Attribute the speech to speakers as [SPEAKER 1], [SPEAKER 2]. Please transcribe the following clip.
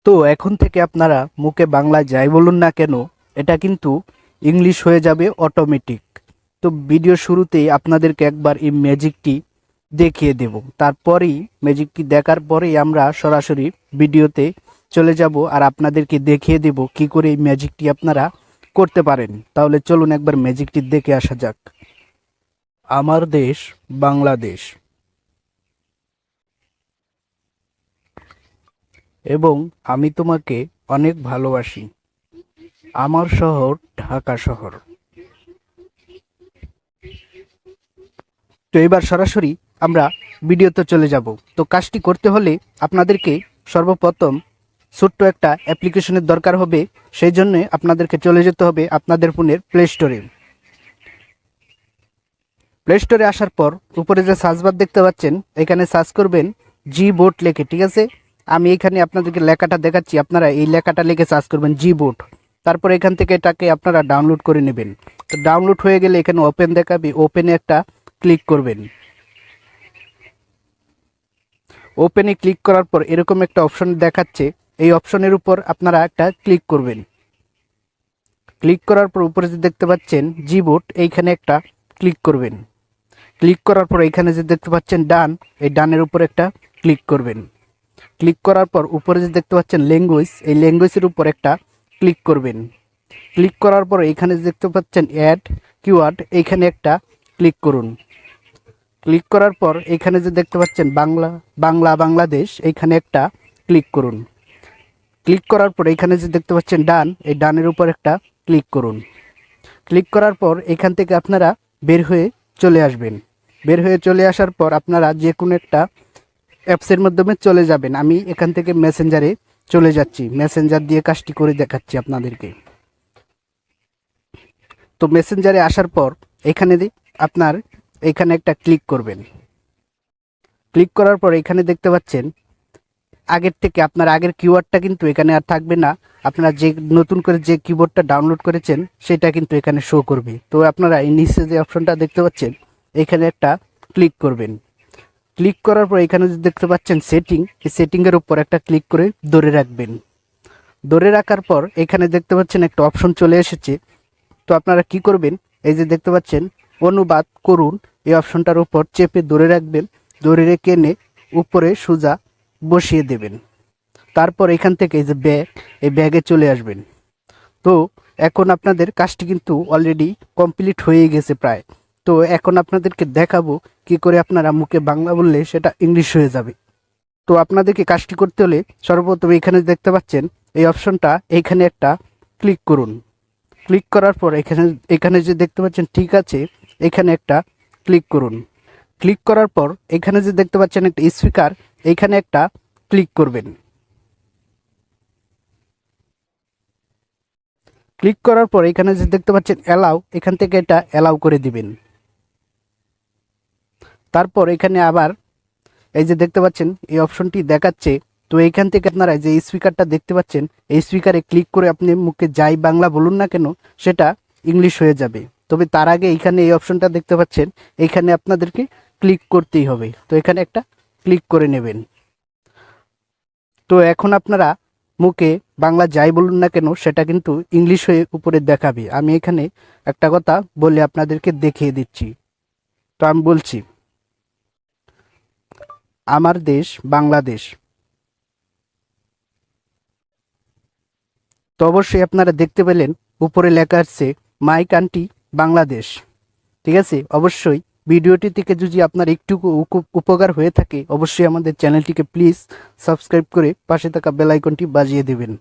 [SPEAKER 1] তো এখন থেকে আপনারা মুখে বাংলায় যাই বলুন না কেন, এটা কিন্তু ইংলিশ হয়ে যাবে অটোমেটিক। তো ভিডিও শুরুতেই আপনাদেরকে একবার এই ম্যাজিকটি দেখিয়ে দেব, তারপরেই ম্যাজিকটি দেখার পরেই আমরা সরাসরি ভিডিওতে চলে যাব আর আপনাদেরকে দেখিয়ে দেব কি করে এই ম্যাজিকটি আপনারা করতে পারেন। তাহলে চলুন একবার ম্যাজিকটি দেখে আসা যাক। আমার দেশ বাংলাদেশ এবং আমি তোমাকে অনেক ভালোবাসি। আমার শহর ঢাকা শহর। তো এবার সরাসরি আমরা ভিডিওতে চলে যাব। তো কাজটি করতে হলে আপনাদেরকে সর্বপ্রথম ছোট্ট একটা অ্যাপ্লিকেশনের দরকার হবে। সেই জন্য আপনাদেরকে চলে যেতে হবে আপনাদের ফোনের প্লে স্টোরে। প্লে স্টোরে আসার পর উপরে যে সার্চ বার দেখতে পাচ্ছেন, এখানে সার্চ করবেন জি বোট লেখে। ঠিক আছে, আমি এখানে আপনাদেরকে লেখাটা দেখাচ্ছি, আপনারা এই লেখাটা লিখে সার্চ করবেন জি বোট। তারপর এখান থেকে এটাকে আপনারা ডাউনলোড করে নেবেন। তো ডাউনলোড হয়ে গেলে এখানে ওপেন দেখাবে, ওপেনে একটা ক্লিক করবেন। ওপেনে ক্লিক করার পর এরকম একটা অপশন দেখাচ্ছে, এই অপশনের উপর আপনারা একটা ক্লিক করবেন। ক্লিক করার পর উপরে যে দেখতে পাচ্ছেন জি বোট, এইখানে একটা ক্লিক করবেন। ক্লিক করার পর এখানে যে দেখতে পাচ্ছেন ডান, এই ডানের উপর একটা ক্লিক করবেন। ক্লিক করার পর উপরে যে দেখতে পাচ্ছেন ল্যাঙ্গুয়েজ, এই ল্যাঙ্গুয়েজের উপর একটা ক্লিক করবেন। ক্লিক করার পর এখানে যে দেখতে পাচ্ছেন অ্যাড কিওয়ার্ড, এইখানে একটা ক্লিক করুন। ক্লিক করার পর এখানে যে দেখতে পাচ্ছেন বাংলাদেশ, এইখানে একটা ক্লিক করুন। ক্লিক করার পর এখানে যে দেখতে পাচ্ছেন ডান, এই ডানের উপর একটা ক্লিক করুন। ক্লিক করার পর এখান থেকে আপনারা বের হয়ে চলে আসবেন। বের হয়ে চলে আসার পর আপনারা যে কোনো একটা অ্যাপসের মাধ্যমে চলে যাবেন। আমি এখান থেকে মেসেঞ্জারে চলে যাচ্ছি, মেসেঞ্জার দিয়ে কাজটি করে দেখাচ্ছি আপনাদেরকে। তো মেসেঞ্জারে আসার পর এখানে আপনার এখানে একটা ক্লিক করবেন। ক্লিক করার পর এখানে দেখতে পাচ্ছেন আগের থেকে আপনার আগের কিওয়ার্ডটা কিন্তু এখানে আর থাকবে না। আপনারা যে নতুন করে যে কিবোর্ডটা ডাউনলোড করেছেন সেটা কিন্তু এখানে শো করবে। তো আপনারা এই নিচে যে অপশনটা দেখতে পাচ্ছেন, এখানে একটা ক্লিক করবেন। ক্লিক করার পর এখানে যে দেখতে পাচ্ছেন সেটিং, এই সেটিংয়ের উপর একটা ক্লিক করে ধরে রাখবেন। ধরে রাখার পর এখানে দেখতে পাচ্ছেন একটা অপশন চলে এসেছে। তো আপনারা কি করবেন, এই যে দেখতে পাচ্ছেন অনুবাদ করুন, এই অপশনটার উপর চেপে ধরে রাখবেন। ধরে রেখে এনে উপরে সোজা বসিয়ে দেবেন। তারপর এখান থেকে এই যে ব্যাগ, এই ব্যাগে চলে আসবেন। তো এখন আপনাদের কাজটি কিন্তু অলরেডি কমপ্লিট হয়ে গেছে প্রায়। তো এখন আপনাদেরকে দেখাবো কি করে আপনারা মুখে বাংলা বললে সেটা ইংলিশ হয়ে যাবে। তো আপনাদেরকে কাজটি করতে হলে সর্বপ্রথম এখানে দেখতে পাচ্ছেন এই অপশনটা, এইখানে একটা ক্লিক করুন। ক্লিক করার পর এখানে যে দেখতে পাচ্ছেন ঠিক আছে, এখানে একটা ক্লিক করুন। ক্লিক করার পর এখানে যে দেখতে পাচ্ছেন একটা স্পিকার, এইখানে একটা ক্লিক করবেন। ক্লিক করার পর এখানে যে দেখতে পাচ্ছেন অ্যালাউ, এখান থেকে এটা অ্যালাউ করে দিবেন। তারপর এখানে আবার এই যে দেখতে পাচ্ছেন এই অপশনটি দেখাচ্ছে। তো এইখান থেকে আপনারা যে স্পিকারটা দেখতে পাচ্ছেন, এই স্পিকারে ক্লিক করে আপনি মুখে যাই বাংলা বলুন না কেন সেটা ইংলিশ হয়ে যাবে। তবে তার আগে এইখানে এই অপশনটা দেখতে পাচ্ছেন, এইখানে আপনাদেরকে ক্লিক করতেই হবে। তো এখানে একটা ক্লিক করে নেবেন। তো এখন আপনারা মুখে বাংলা যাই বলুন না কেন সেটা কিন্তু ইংলিশ হয়ে উপরে দেখাবে। আমি এখানে একটা কথা বলে আপনাদেরকে দেখিয়ে দিচ্ছি। তো আমি বলছি, আমার দেশ বাংলাদেশ। তো অবশ্যই আপনারা দেখতে পেলেন উপরে লেখা আছে মাই কান্ট্রি বাংলাদেশ। ঠিক আছে, অবশ্যই ভিডিওটি থেকে যদি আপনার একটু উপকার হয়ে থাকে অবশ্যই আমাদের চ্যানেলটিকে প্লিজ সাবস্ক্রাইব করে পাশে থাকা বেল আইকনটি বাজিয়ে দেবেন।